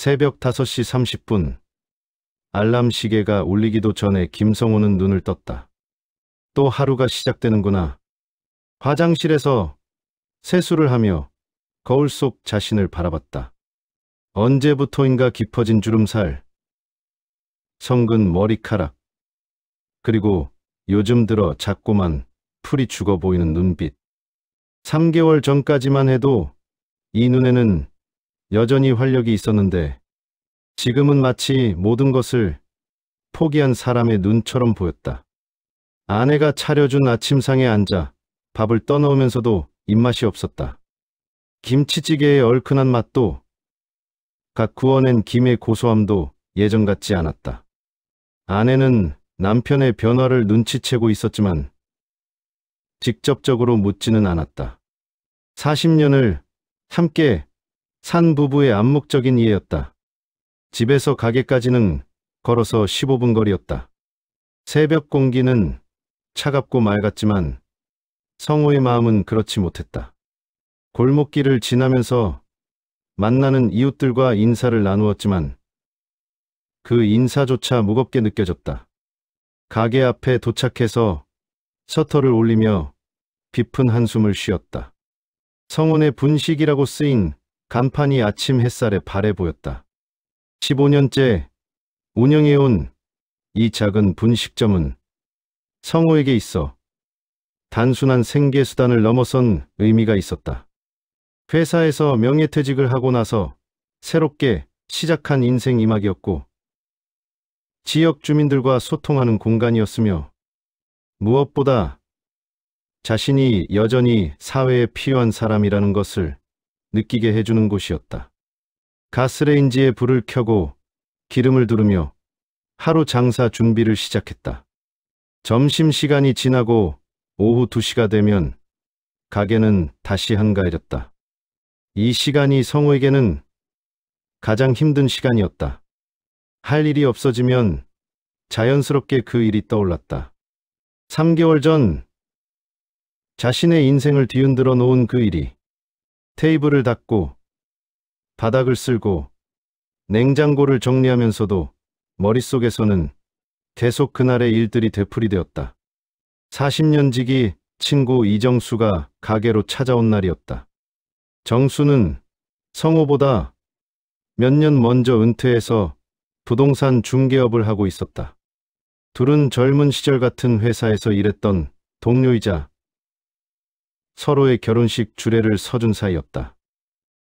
새벽 5시 30분. 알람 시계가 울리기도 전에 김성호는 눈을 떴다. 또 하루가 시작되는구나. 화장실에서 세수를 하며 거울 속 자신을 바라봤다. 언제부터인가 깊어진 주름살, 성근 머리카락, 그리고 요즘 들어 자꾸만 풀이 죽어 보이는 눈빛. 3개월 전까지만 해도 이 눈에는 여전히 활력이 있었는데 지금은 마치 모든 것을 포기한 사람의 눈처럼 보였다. 아내가 차려준 아침상에 앉아 밥을 떠넣으면서도 입맛이 없었다. 김치찌개의 얼큰한 맛도 각 구워낸 김의 고소함도 예전 같지 않았다. 아내는 남편의 변화를 눈치채고 있었지만 직접적으로 묻지는 않았다. 40년을 함께 산 부부의 암묵적인 이해였다. 집에서 가게까지는 걸어서 15분 거리였다. 새벽 공기는 차갑고 맑았지만 성호의 마음은 그렇지 못했다. 골목길을 지나면서 만나는 이웃들과 인사를 나누었지만 그 인사조차 무겁게 느껴졌다. 가게 앞에 도착해서 셔터를 올리며 깊은 한숨을 쉬었다. 성원의 분식이라고 쓰인 간판이 아침 햇살에 바래 보였다. 15년째 운영해온 이 작은 분식점은 성호에게 있어 단순한 생계수단을 넘어선 의미가 있었다. 회사에서 명예퇴직을 하고 나서 새롭게 시작한 인생 이막이었고 지역 주민들과 소통하는 공간이었으며 무엇보다 자신이 여전히 사회에 필요한 사람이라는 것을 느끼게 해주는 곳이었다. 가스레인지에 불을 켜고 기름을 두르며 하루 장사 준비를 시작했다. 점심시간이 지나고 오후 2시가 되면 가게는 다시 한가해졌다. 이 시간이 성호에게는 가장 힘든 시간이었다. 할 일이 없어지면 자연스럽게 그 일이 떠올랐다. 3개월 전 자신의 인생을 뒤흔들어 놓은 그 일이 테이블을 닦고 바닥을 쓸고 냉장고를 정리하면서도 머릿속에서는 계속 그날의 일들이 되풀이되었다. 40년 지기 친구 이정수가 가게로 찾아온 날이었다. 정수는 성호보다 몇 년 먼저 은퇴해서 부동산 중개업을 하고 있었다. 둘은 젊은 시절 같은 회사에서 일했던 동료이자 서로의 결혼식 주례를 서준 사이였다.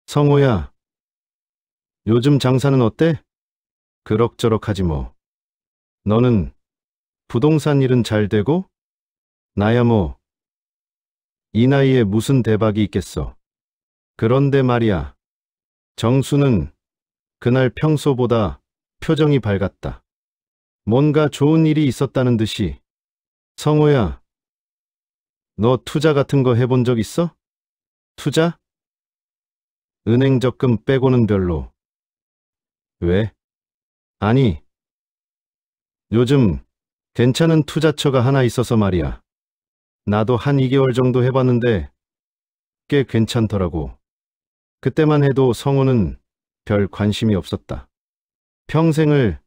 성호야, 요즘 장사는 어때? 그럭저럭 하지 뭐. 너는 부동산 일은 잘 되고? 나야 뭐. 이 나이에 무슨 대박이 있겠어. 그런데 말이야. 정수는 그날 평소보다 표정이 밝았다. 뭔가 좋은 일이 있었다는 듯이. 성호야, 너 투자 같은 거 해본 적 있어? 투자? 은행 적금 빼고는 별로. 왜? 아니, 요즘 괜찮은 투자처가 하나 있어서 말이야. 나도 한 2개월 정도 해봤는데 꽤 괜찮더라고. 그때만 해도 성호는 별 관심이 없었다. 평생을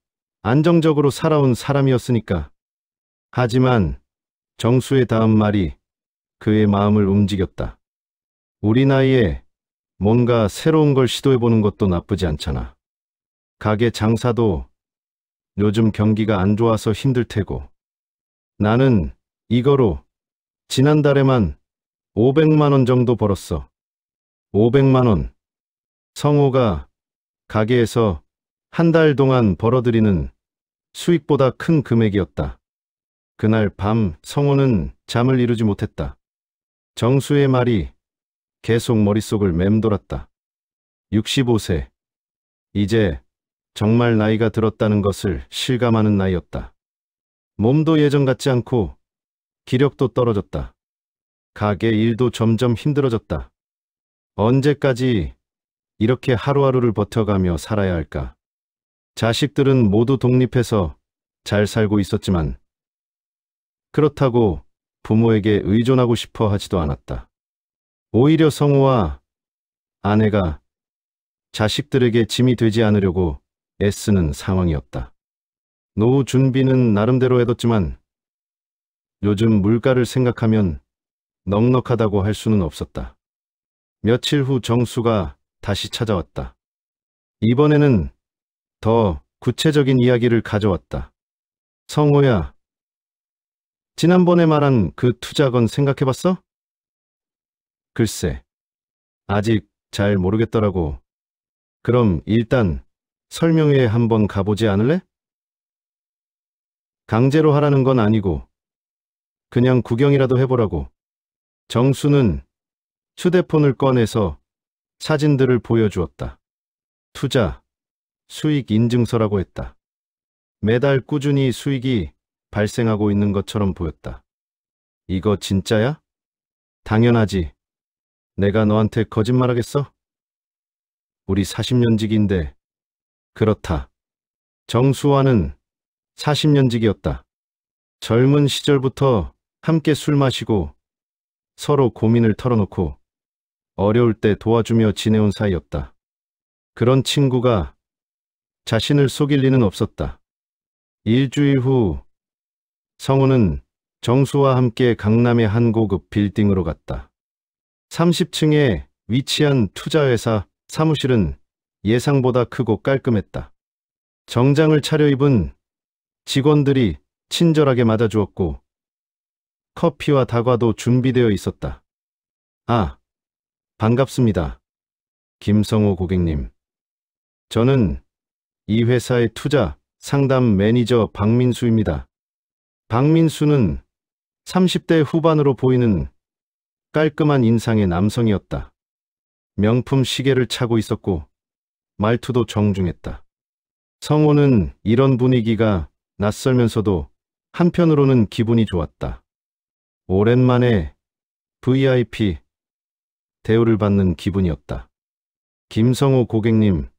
안정적으로 살아온 사람이었으니까. 하지만 정수의 다음 말이 그의 마음을 움직였다. 우리 나이에 뭔가 새로운 걸 시도해보는 것도 나쁘지 않잖아. 가게 장사도 요즘 경기가 안 좋아서 힘들 테고. 나는 이거로 지난달에만 500만 원 정도 벌었어. 500만 원. 성호가 가게에서 한 달 동안 벌어들이는 수익보다 큰 금액이었다. 그날 밤 성호는 잠을 이루지 못했다. 정수의 말이 계속 머릿속을 맴돌았다. 65세. 이제 정말 나이가 들었다는 것을 실감하는 나이였다. 몸도 예전 같지 않고 기력도 떨어졌다. 가게 일도 점점 힘들어졌다. 언제까지 이렇게 하루하루를 버텨가며 살아야 할까? 자식들은 모두 독립해서 잘 살고 있었지만 그렇다고 부모에게 의존하고 싶어 하지도 않았다. 오히려 성호와 아내가 자식들에게 짐이 되지 않으려고 애쓰는 상황이었다. 노후 준비는 나름대로 해뒀지만 요즘 물가를 생각하면 넉넉하다고 할 수는 없었다. 며칠 후 정수가 다시 찾아왔다. 이번에는 더 구체적인 이야기를 가져왔다. 성호야, 지난번에 말한 그 투자건 생각해봤어? 글쎄, 아직 잘 모르겠더라고. 그럼 일단 설명회에 한번 가보지 않을래? 강제로 하라는 건 아니고 그냥 구경이라도 해보라고. 정수는 휴대폰을 꺼내서 사진들을 보여주었다. 투자, 수익 인증서라고 했다. 매달 꾸준히 수익이 발생하고 있는 것처럼 보였다. 이거 진짜야? 당연하지. 내가 너한테 거짓말하겠어? 우리 40년직인데. 그렇다. 정수와는 40년직이었다. 젊은 시절부터 함께 술 마시고 서로 고민을 털어놓고 어려울 때 도와주며 지내온 사이였다. 그런 친구가 자신을 속일 리는 없었다. 일주일 후 성우는 정수와 함께 강남의 한 고급 빌딩으로 갔다. 30층에 위치한 투자회사 사무실은 예상보다 크고 깔끔했다. 정장을 차려입은 직원들이 친절하게 맞아주었고 커피와 다과도 준비되어 있었다. 아, 반갑습니다. 김성호 고객님. 저는 이 회사의 투자 상담 매니저 박민수입니다. 박민수는 30대 후반으로 보이는 깔끔한 인상의 남성이었다. 명품 시계를 차고 있었고 말투도 정중했다. 성호는 이런 분위기가 낯설면서도 한편으로는 기분이 좋았다. 오랜만에 VIP 대우를 받는 기분이었다. 김성호 고객님,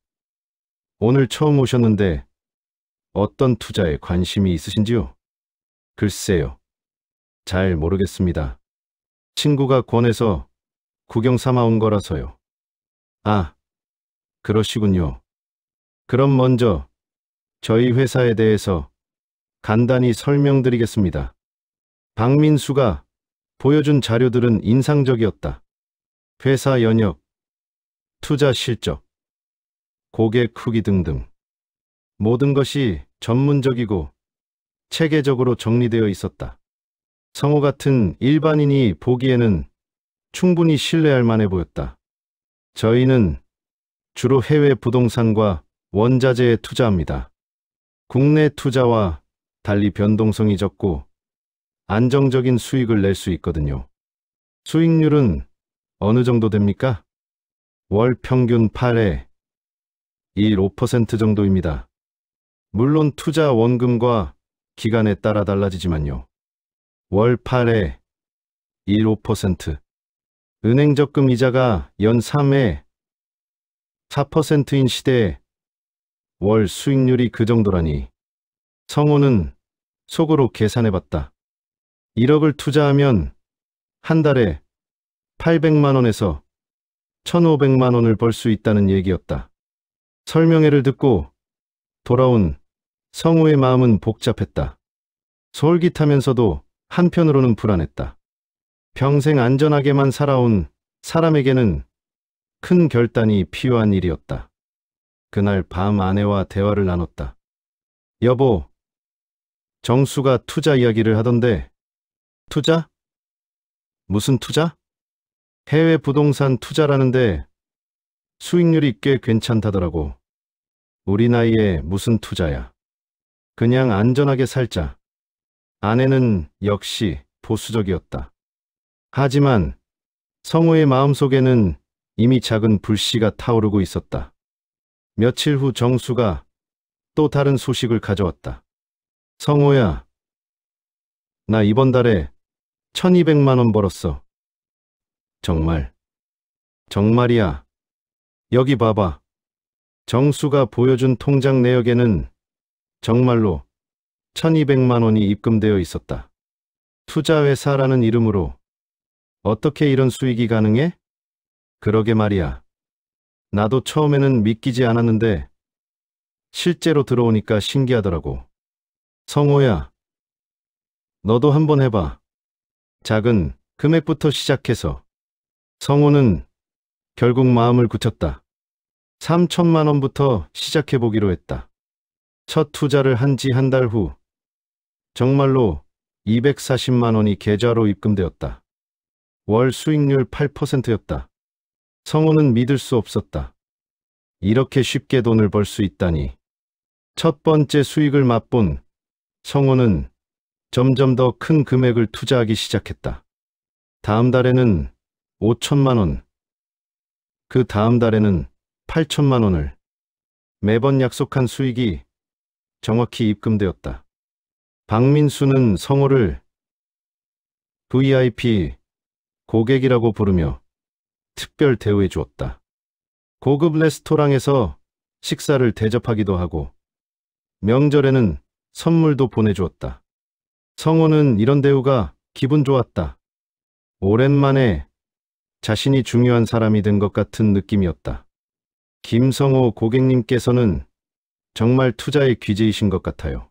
오늘 처음 오셨는데 어떤 투자에 관심이 있으신지요? 글쎄요. 잘 모르겠습니다. 친구가 권해서 구경 삼아 온 거라서요. 아, 그러시군요. 그럼 먼저 저희 회사에 대해서 간단히 설명드리겠습니다. 박민수가 보여준 자료들은 인상적이었다. 회사 연역, 투자 실적, 고객 후기 등등. 모든 것이 전문적이고 체계적으로 정리되어 있었다. 성호 같은 일반인이 보기에는 충분히 신뢰할 만해 보였다. 저희는 주로 해외 부동산과 원자재에 투자합니다. 국내 투자와 달리 변동성이 적고 안정적인 수익을 낼 수 있거든요. 수익률은 어느 정도 됩니까? 월 평균 8에 1.5% 정도입니다. 물론 투자 원금과 기간에 따라 달라지지만요. 월 8에 1.5%. 은행 적금 이자가 연 3에 4%인 시대에 월 수익률이 그 정도라니. 성호는 속으로 계산해봤다. 1억을 투자하면 한 달에 800만 원에서 1,500만 원을 벌 수 있다는 얘기였다. 설명회를 듣고 돌아온 성우의 마음은 복잡했다. 솔깃하면서도 한편으로는 불안했다. 평생 안전하게만 살아온 사람에게는 큰 결단이 필요한 일이었다. 그날 밤 아내와 대화를 나눴다. 여보, 정수가 투자 이야기를 하던데. 투자? 무슨 투자? 해외 부동산 투자라는데 수익률이 꽤 괜찮다더라고. 우리 나이에 무슨 투자야. 그냥 안전하게 살자. 아내는 역시 보수적이었다. 하지만 성우의 마음속에는 이미 작은 불씨가 타오르고 있었다. 며칠 후 정수가 또 다른 소식을 가져왔다. 성호야, 나 이번 달에 1,200만 원 벌었어. 정말? 정말이야. 여기 봐봐. 정수가 보여준 통장 내역에는 정말로 1,200만 원이 입금되어 있었다. 투자회사라는 이름으로 어떻게 이런 수익이 가능해? 그러게 말이야. 나도 처음에는 믿기지 않았는데 실제로 들어오니까 신기하더라고. 성호야, 너도 한번 해봐. 작은 금액부터 시작해서. 성호는 결국 마음을 굳혔다. 3천만 원부터 시작해보기로 했다. 첫 투자를 한 지 한 달 후 정말로 240만 원이 계좌로 입금되었다. 월 수익률 8%였다. 성호는 믿을 수 없었다. 이렇게 쉽게 돈을 벌 수 있다니. 첫 번째 수익을 맛본 성호는 점점 더 큰 금액을 투자하기 시작했다. 다음 달에는 5천만 원, 그 다음 달에는 8천만 원을. 매번 약속한 수익이 정확히 입금되었다. 박민수는 성호를 VIP 고객이라고 부르며 특별 대우해 주었다. 고급 레스토랑에서 식사를 대접하기도 하고 명절에는 선물도 보내주었다. 성호는 이런 대우가 기분 좋았다. 오랜만에 자신이 중요한 사람이 된 것 같은 느낌이었다. 김성호 고객님께서는 정말 투자의 귀재이신 것 같아요.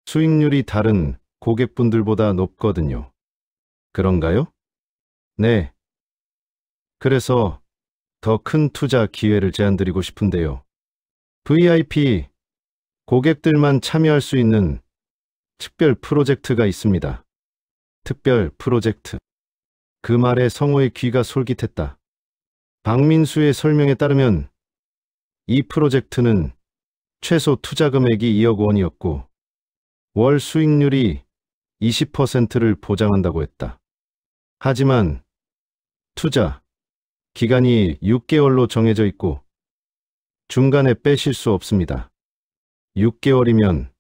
수익률이 다른 고객분들보다 높거든요. 그런가요? 네. 그래서 더 큰 투자 기회를 제안드리고 싶은데요. VIP 고객들만 참여할 수 있는 특별 프로젝트가 있습니다. 특별 프로젝트. 그 말에 성호의 귀가 솔깃했다. 박민수의 설명에 따르면 이 프로젝트는 최소 투자 금액이 2억 원이었고 월 수익률이 20%를 보장한다고 했다. 하지만 투자 기간이 6개월로 정해져 있고 중간에 빼실 수 없습니다. 6개월이면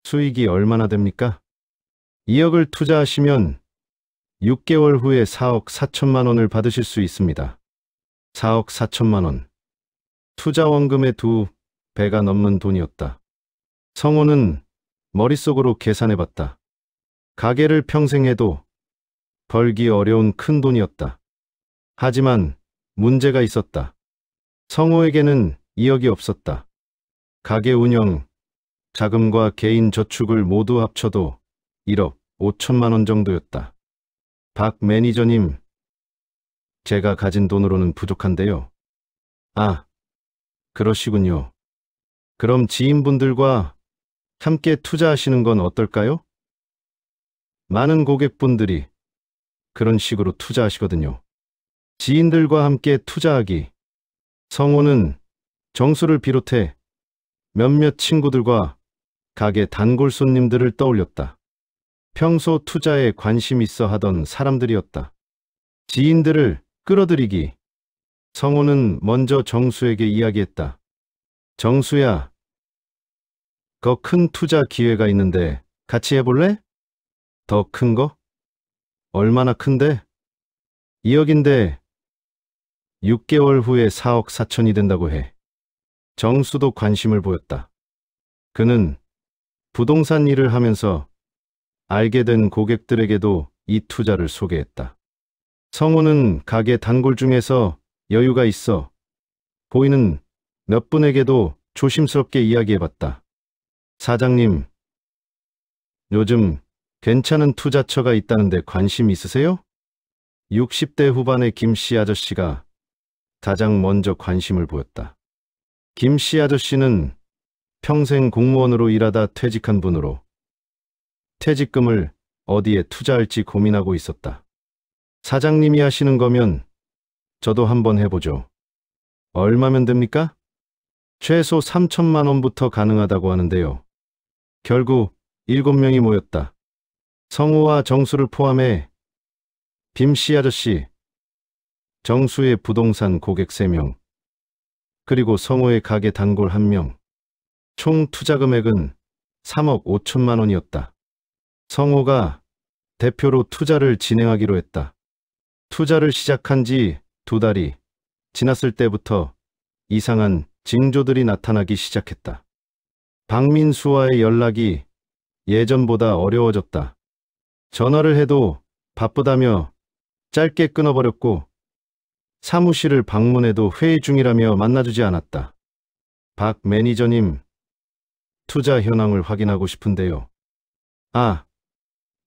수익이 얼마나 됩니까? 2억을 투자하시면 6개월 후에 4억 4천만 원을 받으실 수 있습니다. 4억 4천만 원. 투자 원금의 2배가 넘는 돈이었다. 성호는 머릿속으로 계산해봤다. 가게를 평생 해도 벌기 어려운 큰 돈이었다. 하지만 문제가 있었다. 성호에게는 2억이 없었다. 가게 운영, 자금과 개인 저축을 모두 합쳐도 1억 5천만 원 정도였다. 박 매니저님, 제가 가진 돈으로는 부족한데요. 아, 그러시군요. 그럼 지인분들과 함께 투자하시는 건 어떨까요? 많은 고객분들이 그런 식으로 투자하시거든요. 지인들과 함께 투자하기. 성호는 정수를 비롯해 몇몇 친구들과 가게 단골 손님들을 떠올렸다. 평소 투자에 관심 있어 하던 사람들이었다. 지인들을 끌어들이기. 성호는 먼저 정수에게 이야기했다. 정수야, 더 큰 투자 기회가 있는데 같이 해볼래? 더 큰 거? 얼마나 큰데? 2억인데 6개월 후에 4억 4천이 된다고 해. 정수도 관심을 보였다. 그는 부동산 일을 하면서 알게 된 고객들에게도 이 투자를 소개했다. 성호는 가게 단골 중에서 여유가 있어 보이는 몇 분에게도 조심스럽게 이야기해봤다. 사장님, 요즘 괜찮은 투자처가 있다는데 관심 있으세요? 60대 후반의 김씨 아저씨가 가장 먼저 관심을 보였다. 김씨 아저씨는 평생 공무원으로 일하다 퇴직한 분으로 퇴직금을 어디에 투자할지 고민하고 있었다. 사장님이 하시는 거면 저도 한번 해보죠. 얼마면 됩니까? 최소 3천만 원부터 가능하다고 하는데요. 결국 7명이 모였다. 성호와 정수를 포함해 김씨 아저씨, 정수의 부동산 고객 3명, 그리고 성호의 가게 단골 1명. 총 투자 금액은 3억 5천만 원이었다. 성호가 대표로 투자를 진행하기로 했다. 투자를 시작한 지 2달이 지났을 때부터 이상한 징조들이 나타나기 시작했다. 박민수와의 연락이 예전보다 어려워졌다. 전화를 해도 바쁘다며 짧게 끊어버렸고 사무실을 방문해도 회의 중이라며 만나주지 않았다. 박 매니저님, 투자 현황을 확인하고 싶은데요. 아,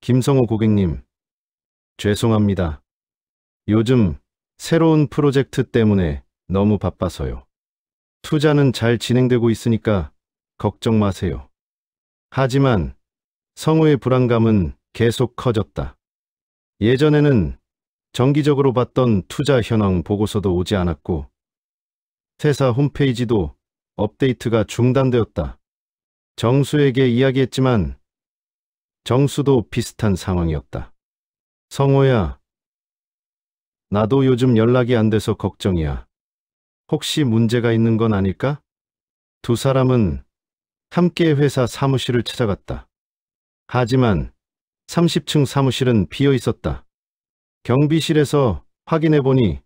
김성호 고객님, 죄송합니다. 요즘 새로운 프로젝트 때문에 너무 바빠서요. 투자는 잘 진행되고 있으니까 걱정 마세요. 하지만 성우의 불안감은 계속 커졌다. 예전에는 정기적으로 받던 투자 현황 보고서도 오지 않았고 회사 홈페이지도 업데이트가 중단되었다. 정수에게 이야기했지만 정수도 비슷한 상황이었다. 성호야, 나도 요즘 연락이 안 돼서 걱정이야. 혹시 문제가 있는 건 아닐까? 두 사람은 함께 회사 사무실을 찾아갔다. 하지만 30층 사무실은 비어 있었다. 경비실에서 확인해 보니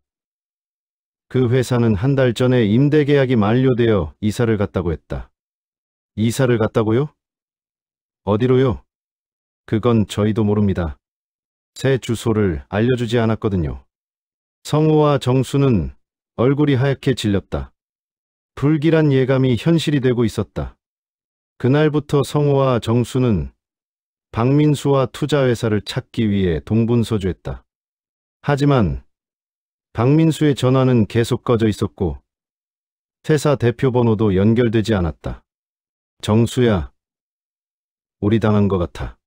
그 회사는 한 달 전에 임대 계약이 만료되어 이사를 갔다고 했다. 이사를 갔다고요? 어디로요? 그건 저희도 모릅니다. 새 주소를 알려주지 않았거든요. 성우와 정수는 얼굴이 하얗게 질렸다. 불길한 예감이 현실이 되고 있었다. 그날부터 성우와 정수는 박민수와 투자회사를 찾기 위해 동분서주했다. 하지만 박민수의 전화는 계속 꺼져 있었고 회사 대표 번호도 연결되지 않았다. 정수야, 우리 당한 것 같아.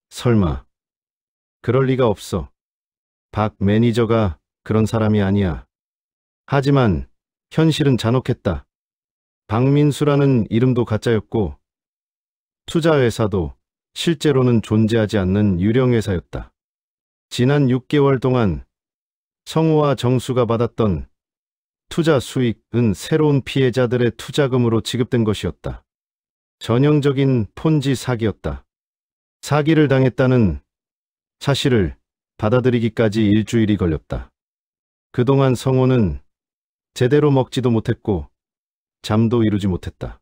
설마. 그럴 리가 없어. 박 매니저가 그런 사람이 아니야. 하지만 현실은 잔혹했다. 박민수라는 이름도 가짜였고 투자회사도 실제로는 존재하지 않는 유령회사였다. 지난 6개월 동안 성우와 정수가 받았던 투자 수익은 새로운 피해자들의 투자금으로 지급된 것이었다. 전형적인 폰지 사기였다. 사기를 당했다는 사실을 받아들이기까지 일주일이 걸렸다. 그동안 성우는 제대로 먹지도 못했고 잠도 이루지 못했다.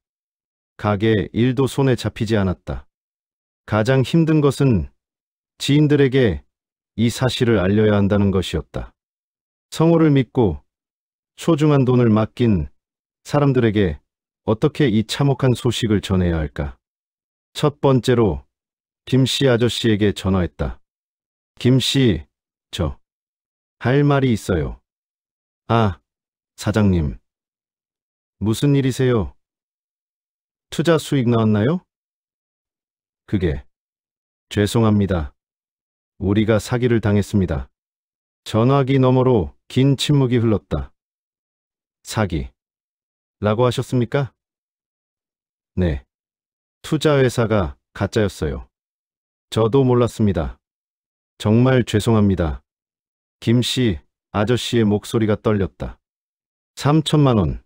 가게 일도 손에 잡히지 않았다. 가장 힘든 것은 지인들에게 이 사실을 알려야 한다는 것이었다. 성우를 믿고 소중한 돈을 맡긴 사람들에게 어떻게 이 참혹한 소식을 전해야 할까? 첫 번째로 김씨 아저씨에게 전화했다. 김씨, 저 할 말이 있어요. 아, 사장님. 무슨 일이세요? 투자 수익 나왔나요? 그게 죄송합니다. 우리가 사기를 당했습니다. 전화기 너머로 긴 침묵이 흘렀다. 사기. 라고 하셨습니까? 네. 투자회사가 가짜였어요. 저도 몰랐습니다. 정말 죄송합니다. 김씨 아저씨의 목소리가 떨렸다. 3천만 원.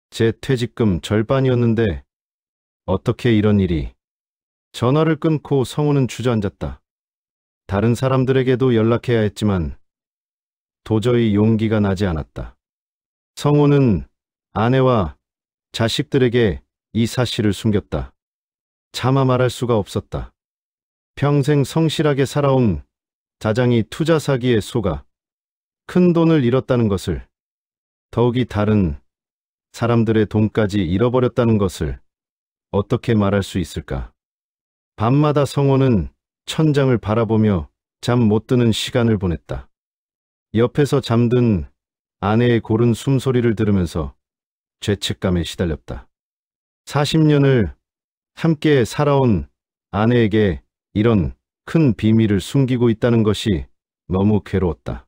제 퇴직금 절반이었는데 어떻게 이런 일이. 전화를 끊고 성우는 주저앉았다. 다른 사람들에게도 연락해야 했지만 도저히 용기가 나지 않았다. 성우는 아내와 자식들에게 이 사실을 숨겼다. 차마 말할 수가 없었다. 평생 성실하게 살아온 자장이 투자 사기에 속아 큰 돈을 잃었다는 것을, 더욱이 다른 사람들의 돈까지 잃어버렸다는 것을 어떻게 말할 수 있을까? 밤마다 성호는 천장을 바라보며 잠 못 드는 시간을 보냈다. 옆에서 잠든 아내의 고른 숨소리를 들으면서 죄책감에 시달렸다. 40년을 함께 살아온 아내에게 이런 큰 비밀을 숨기고 있다는 것이 너무 괴로웠다.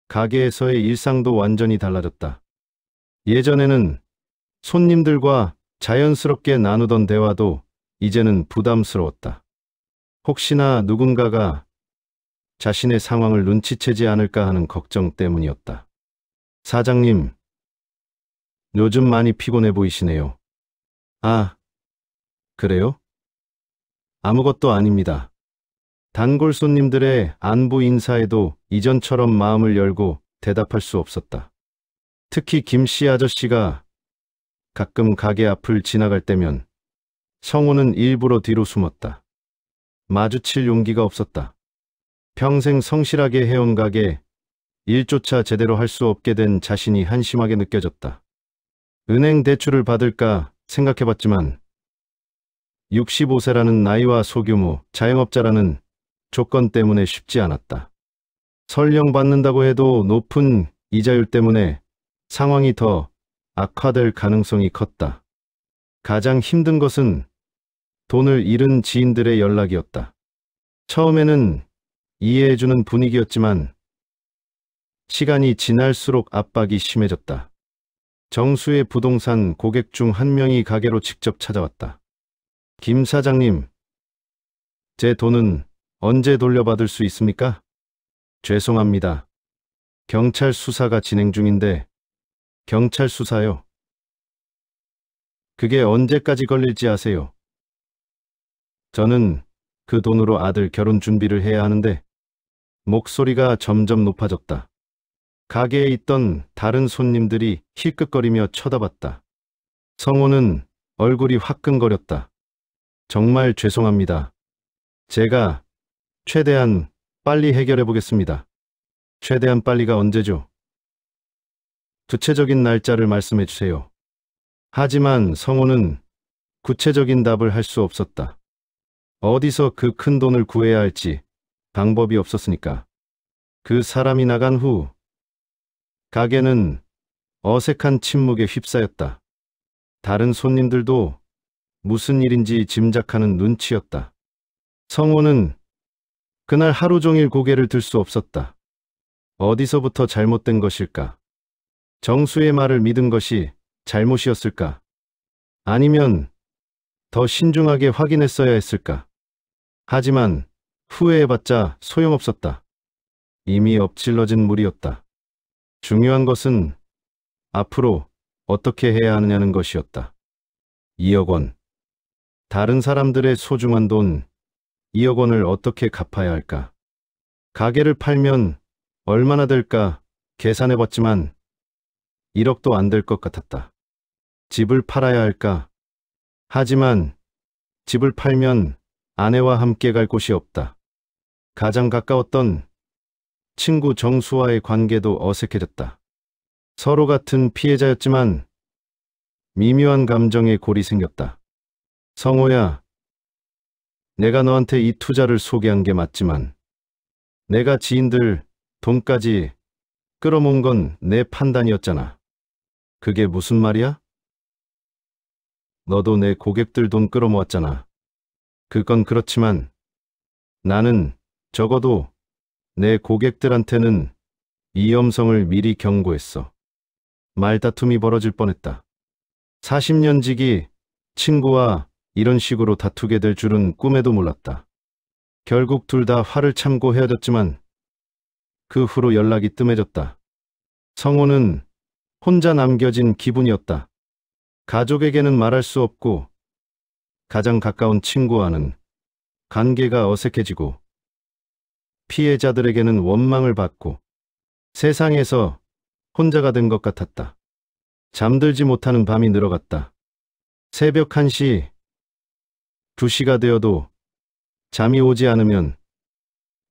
가게에서의 일상도 완전히 달라졌다. 예전에는 손님들과 자연스럽게 나누던 대화도 이제는 부담스러웠다. 혹시나 누군가가 자신의 상황을 눈치채지 않을까 하는 걱정 때문이었다. 사장님, 요즘 많이 피곤해 보이시네요. 아, 그래요? 아무것도 아닙니다. 단골 손님들의 안부 인사에도 이전처럼 마음을 열고 대답할 수 없었다. 특히 김씨 아저씨가 가끔 가게 앞을 지나갈 때면 성우는 일부러 뒤로 숨었다. 마주칠 용기가 없었다. 평생 성실하게 해온 가게, 일조차 제대로 할 수 없게 된 자신이 한심하게 느껴졌다. 은행 대출을 받을까 생각해봤지만 65세라는 나이와 소규모 자영업자라는 조건 때문에 쉽지 않았다. 설령 받는다고 해도 높은 이자율 때문에 상황이 더 악화될 가능성이 컸다. 가장 힘든 것은 돈을 잃은 지인들의 연락이었다. 처음에는 이해해주는 분위기였지만 시간이 지날수록 압박이 심해졌다. 정수의 부동산 고객 중 한 명이 가게로 직접 찾아왔다. 김 사장님, 제 돈은 언제 돌려받을 수 있습니까? 죄송합니다. 경찰 수사가 진행 중인데. 경찰 수사요? 그게 언제까지 걸릴지 아세요? 저는 그 돈으로 아들 결혼 준비를 해야 하는데. 목소리가 점점 높아졌다. 가게에 있던 다른 손님들이 힐끗거리며 쳐다봤다. 성호는 얼굴이 화끈거렸다. 정말 죄송합니다. 제가 최대한 빨리 해결해 보겠습니다. 최대한 빨리가 언제죠? 구체적인 날짜를 말씀해 주세요. 하지만 성호는 구체적인 답을 할 수 없었다. 어디서 그 큰 돈을 구해야 할지 방법이 없었으니까. 그 사람이 나간 후 가게는 어색한 침묵에 휩싸였다. 다른 손님들도 무슨 일인지 짐작하는 눈치였다. 성호는 그날 하루 종일 고개를 들 수 없었다. 어디서부터 잘못된 것일까? 정수의 말을 믿은 것이 잘못이었을까? 아니면 더 신중하게 확인했어야 했을까? 하지만 후회해봤자 소용없었다. 이미 엎질러진 물이었다. 중요한 것은 앞으로 어떻게 해야 하느냐는 것이었다. 2억 원. 다른 사람들의 소중한 돈 2억 원을 어떻게 갚아야 할까? 가게를 팔면 얼마나 될까 계산해봤지만 1억도 안 될 것 같았다. 집을 팔아야 할까? 하지만 집을 팔면 아내와 함께 갈 곳이 없다. 가장 가까웠던 친구 정수와의 관계도 어색해졌다. 서로 같은 피해자였지만 미묘한 감정의 골이 생겼다. 성호야, 내가 너한테 이 투자를 소개한 게 맞지만 내가 지인들 돈까지 끌어모은 건 내 판단이었잖아. 그게 무슨 말이야? 너도 내 고객들 돈 끌어모았잖아. 그건 그렇지만 나는 적어도 내 고객들한테는 위험성을 미리 경고했어. 말다툼이 벌어질 뻔했다. 40년 지기 친구와 이런 식으로 다투게 될 줄은 꿈에도 몰랐다. 결국 둘 다 화를 참고 헤어졌지만 그 후로 연락이 뜸해졌다. 성호는 혼자 남겨진 기분이었다. 가족에게는 말할 수 없고 가장 가까운 친구와는 관계가 어색해지고 피해자들에게는 원망을 받고 세상에서 혼자가 된 것 같았다. 잠들지 못하는 밤이 늘어갔다. 새벽 1시, 2시가 되어도 잠이 오지 않으면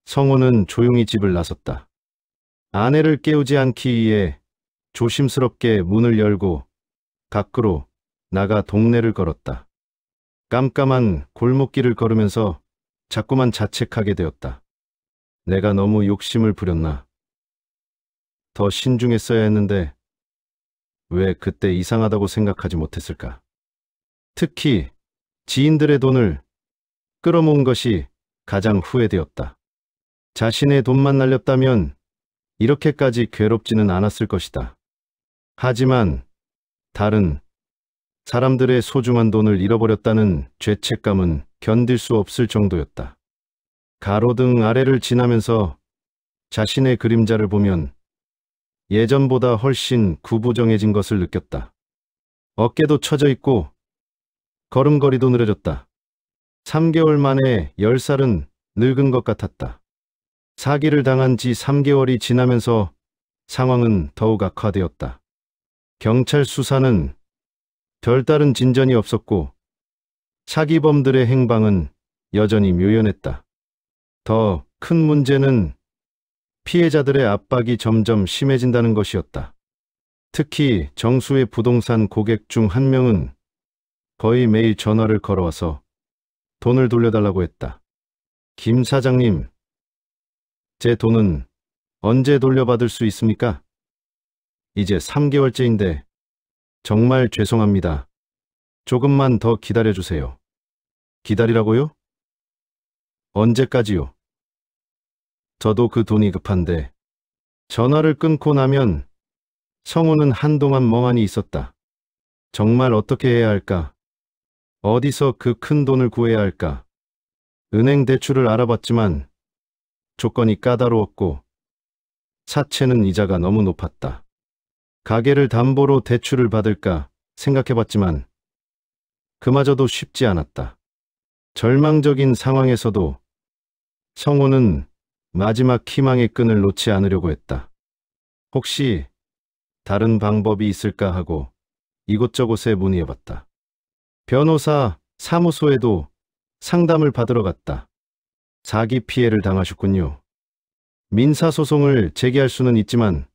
성호는 조용히 집을 나섰다. 아내를 깨우지 않기 위해 조심스럽게 문을 열고 밖으로 나가 동네를 걸었다. 깜깜한 골목길을 걸으면서 자꾸만 자책하게 되었다. 내가 너무 욕심을 부렸나? 더 신중했어야 했는데 왜 그때 이상하다고 생각하지 못했을까? 특히 지인들의 돈을 끌어모은 것이 가장 후회되었다. 자신의 돈만 날렸다면 이렇게까지 괴롭지는 않았을 것이다. 하지만 다른 사람들의 소중한 돈을 잃어버렸다는 죄책감은 견딜 수 없을 정도였다. 가로등 아래를 지나면서 자신의 그림자를 보면 예전보다 훨씬 구부정해진 것을 느꼈다. 어깨도 처져 있고 걸음걸이도 느려졌다. 3개월 만에 10살은 늙은 것 같았다. 사기를 당한 지 3개월이 지나면서 상황은 더욱 악화되었다. 경찰 수사는 별다른 진전이 없었고 사기범들의 행방은 여전히 묘연했다. 더 큰 문제는 피해자들의 압박이 점점 심해진다는 것이었다. 특히 정수의 부동산 고객 중 한 명은 거의 매일 전화를 걸어와서 돈을 돌려달라고 했다. 김 사장님, 제 돈은 언제 돌려받을 수 있습니까? 이제 3개월째인데 정말 죄송합니다. 조금만 더 기다려주세요. 기다리라고요? 언제까지요? 저도 그 돈이 급한데. 전화를 끊고 나면 성우는 한동안 멍하니 있었다. 정말 어떻게 해야 할까? 어디서 그 큰 돈을 구해야 할까? 은행 대출을 알아봤지만 조건이 까다로웠고 사채는 이자가 너무 높았다. 가게를 담보로 대출을 받을까 생각해봤지만 그마저도 쉽지 않았다. 절망적인 상황에서도 성우는 마지막 희망의 끈을 놓지 않으려고 했다. 혹시 다른 방법이 있을까 하고 이곳저곳에 문의해봤다. 변호사 사무소에도 상담을 받으러 갔다. 사기 피해를 당하셨군요. 민사소송을 제기할 수는 있지만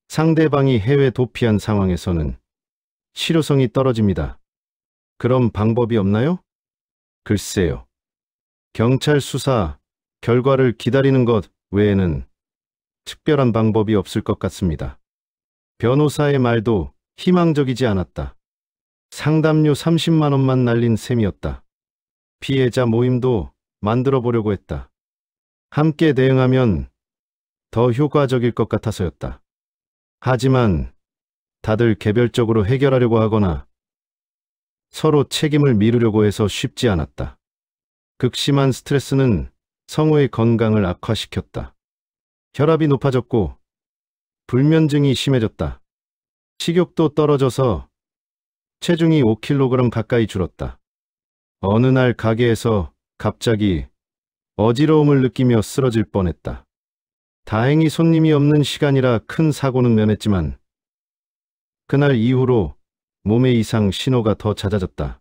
상대방이 해외 도피한 상황에서는 실효성이 떨어집니다. 그럼 방법이 없나요? 글쎄요. 경찰 수사 결과를 기다리는 것 외에는 특별한 방법이 없을 것 같습니다. 변호사의 말도 희망적이지 않았다. 상담료 30만 원만 날린 셈이었다. 피해자 모임도 만들어 보려고 했다. 함께 대응하면 더 효과적일 것 같아서였다. 하지만 다들 개별적으로 해결하려고 하거나 서로 책임을 미루려고 해서 쉽지 않았다. 극심한 스트레스는 성우의 건강을 악화시켰다. 혈압이 높아졌고 불면증이 심해졌다. 식욕도 떨어져서 체중이 5kg 가까이 줄었다. 어느 날 가게에서 갑자기 어지러움을 느끼며 쓰러질 뻔했다. 다행히 손님이 없는 시간이라 큰 사고는 면했지만 그날 이후로 몸에 이상 신호가 더 잦아졌다.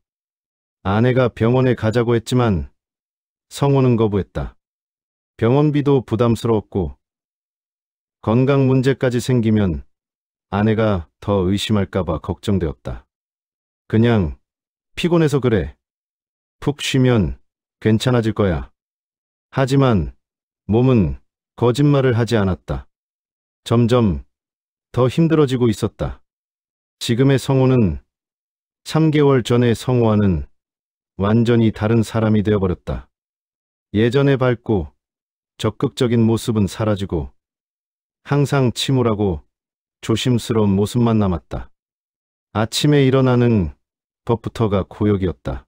아내가 병원에 가자고 했지만 성우는 거부했다. 병원비도 부담스러웠고 건강 문제까지 생기면 아내가 더 의심할까봐 걱정되었다. 그냥 피곤해서 그래. 푹 쉬면 괜찮아질 거야. 하지만 몸은 거짓말을 하지 않았다. 점점 더 힘들어지고 있었다. 지금의 성우는 3개월 전의 성우와는 완전히 다른 사람이 되어버렸다. 예전에 밝고 적극적인 모습은 사라지고 항상 침울하고 조심스러운 모습만 남았다. 아침에 일어나는 것부터가 고역이었다.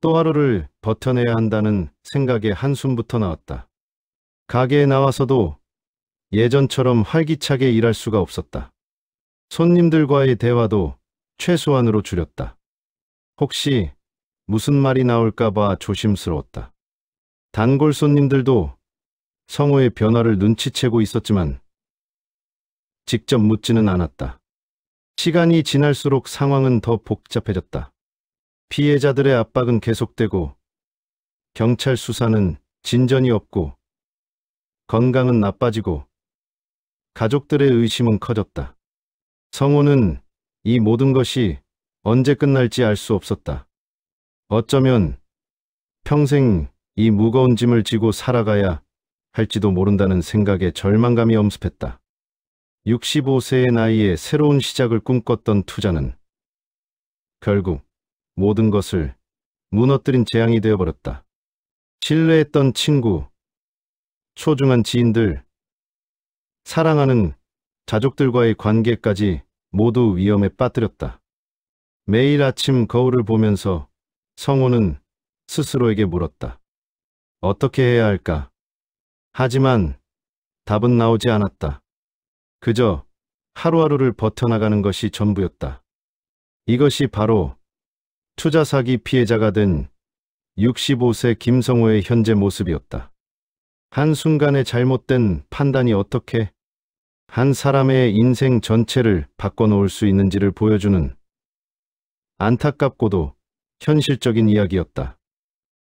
또 하루를 버텨내야 한다는 생각에 한숨부터 나왔다. 가게에 나와서도 예전처럼 활기차게 일할 수가 없었다. 손님들과의 대화도 최소한으로 줄였다. 혹시 무슨 말이 나올까봐 조심스러웠다. 단골 손님들도 성우의 변화를 눈치채고 있었지만 직접 묻지는 않았다. 시간이 지날수록 상황은 더 복잡해졌다. 피해자들의 압박은 계속되고 경찰 수사는 진전이 없고 건강은 나빠지고 가족들의 의심은 커졌다. 성우는 이 모든 것이 언제 끝날지 알 수 없었다. 어쩌면 평생 이 무거운 짐을 지고 살아가야 할지도 모른다는 생각에 절망감이 엄습했다. 65세의 나이에 새로운 시작을 꿈꿨던 투자는 결국 모든 것을 무너뜨린 재앙이 되어버렸다. 신뢰했던 친구, 소중한 지인들, 사랑하는 가족들과의 관계까지 모두 위험에 빠뜨렸다. 매일 아침 거울을 보면서 성우는 스스로에게 물었다. 어떻게 해야 할까? 하지만 답은 나오지 않았다. 그저 하루하루를 버텨나가는 것이 전부였다. 이것이 바로 투자 사기 피해자가 된 65세 김성우의 현재 모습이었다. 한순간의 잘못된 판단이 어떻게 한 사람의 인생 전체를 바꿔놓을 수 있는지를 보여주는 안타깝고도 현실적인 이야기였다.